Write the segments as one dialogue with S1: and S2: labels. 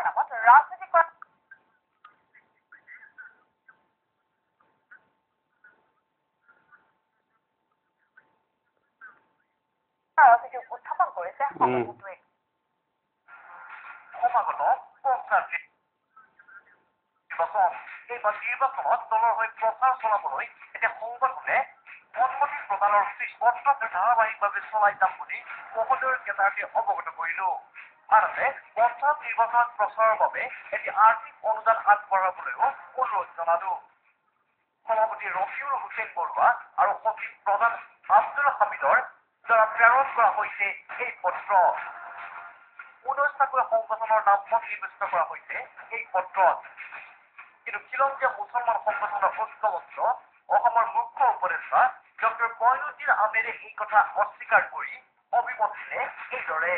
S1: নামত ৰাজনৈতিক অভিযোগ উত্থাপন কৰিছে সংগঠনটোৱে।
S2: সমাগত পঞ্চায়ত নিৰ্বাচন এইবাৰ নিৰ্বাচনত দলৰ হৈ প্ৰচাৰ চলাবলৈ এতিয়া সংগঠনে অনুমতি প্ৰদানৰ পত্ৰটো ধাৰাবাহিকভাৱে চলাই যাম বুলি মহোদয়ৰ কেইটাকে অৱগত কৰিলো। আনহাতে পঞ্চায়ত নিৰ্বাচনত প্ৰচাৰৰ বাবে এতিয়া আৰ্থিক অনুদান আগবঢ়াবলৈও অনুৰোধ জনালো। সভাপতি ৰফিউল হুছেইন বৰুৱা আৰু সচিব প্ৰধান আব্দুল হামিদৰ দ্বাৰা প্ৰেৰণ কৰা হৈছে এই পত্ৰ। 19টাকৈ সংগঠনৰ নাম সন্নিৱিষ্ট কৰা হৈছে এই পত্ৰত। কিন্তু খিলঞ্জীয়া মুছলমান সংগঠনৰ ঐক্যমঞ্চ অসমৰ মুখ্য উপদেষ্টা ডক্টৰ কয়নুদ্দিন আহমেদে এই কথা অস্বীকাৰ কৰি অভিমত দিলে এইদৰে।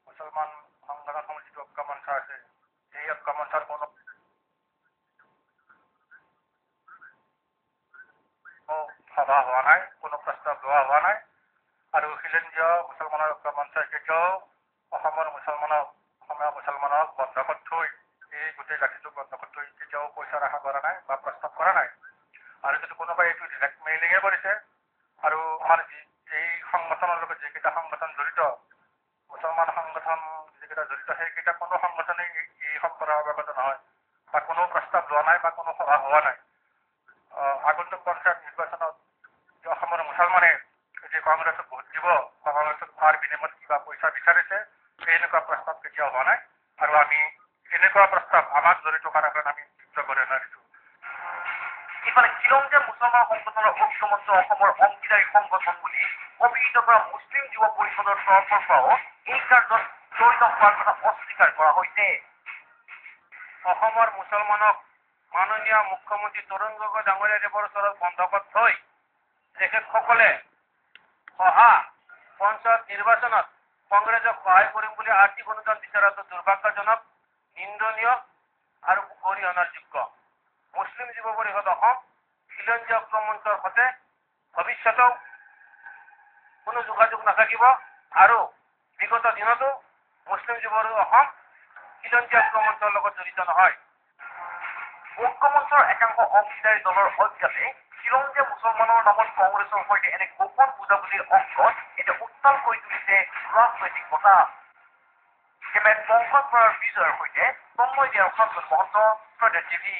S2: মুছলমান সংগঠনৰ যিটো ঐক্যমঞ্চ আছে সেই ঐক্যমঞ্চৰ কোনো সভা হোৱা নাই, কোনো প্ৰস্তাৱ লোৱা হোৱা নাই আৰু খিলঞ্জীয়া মুছলমানৰ ঐক্যমঞ্চই কেতিয়াও অসমৰ অসমীয়া মুছলমানক বন্ধকত থৈ এই গোটেই জাতিটোক বন্ধকত থৈ কেতিয়াও পইচাৰ আশা কৰা নাই বা প্ৰস্তাৱ কৰা নাই। আৰু যদি কোনোবাই এইটো ব্লেকমেইলিঙে কৰিছে আৰু আমাৰ এই সংগঠনৰ লগত যিকেইটা সংগঠন জড়িত, মুছলমান সংগঠন যিকেইটা জড়িত সেইকেইটা কোনো সংগঠনেই এই সম্পৰ্কৰ অৱগত নহয় বা কোনো প্ৰস্তাৱ লোৱা নাই বা কোনো সভা হোৱা নাই। আগন্তুক পঞ্চায়ত নিৰ্বাচনত অসমৰ মুছলমানে যে কংগ্ৰেছক ভোট দিব বা কংগ্ৰেছক তাৰ বিনিময়ত কিবা পইচা বিচাৰিছে এনেকুৱা প্ৰস্তাৱ কেতিয়াও হোৱা নাই আৰু আমি এনেকুৱা প্ৰস্তাৱ আমাক জড়িত কৰাৰ কাৰণে আমি চিন্তা কৰি নাৰিছো। ইফালে খিলঞ্জীয়া মুছলমান সংগঠনৰ ঐক্যমঞ্চ অসমৰ অংশীদাৰী সংগঠন বুলি অভিহিত কৰা মুছলিম যুৱ পৰিষদৰ তৰফৰ পৰাও এই কাৰ্যত জড়িত হোৱাৰ কথা অস্বীকাৰ কৰা হৈছে। অসমৰ মুছলমানক মাননীয় মুখ্যমন্ত্ৰী তৰুণ গগৈ ডাঙৰীয়া দেৱৰ ওচৰত বন্ধকত থৈ তেখেতসকলে অহা পঞ্চায়ত নিৰ্বাচনত কংগ্ৰেছক সহায় কৰিম বুলি আৰ্থিক অনুদান বিচৰাটো দুৰ্ভাগ্যজনক, নিন্দনীয় আৰু অৰিহণাৰ যোগ্য। মুছলিম যুৱ পৰিষদ অসম খিলঞ্জীয়া ঐক্যমঞ্চৰ সৈতে ভৱিষ্যতেও কোনো যোগাযোগ নাথাকিব আৰু বিগত দিনতো মুছলিম যুৱ অসম খিলঞ্জীয়া ঐক্যমঞ্চৰ লগত জড়িত নহয়। ঐক্যমঞ্চৰ একাংশ অংশীদাৰী দলৰ অজ্ঞাতে খিলঞ্জীয়া মুছলমানৰ নামত কংগ্ৰেছৰ সৈতে এনে গোপন বুজাবুজিৰ অংশত এতিয়া উত্তাল কৰি তুলিছে ৰাজনৈতিক বতাহ। কেমেৰাত পংকজ বৰাৰ বিজয়ৰ সৈতে তন্ময় দিয়াৰ মহন্ত প্ৰদেশ টিভি।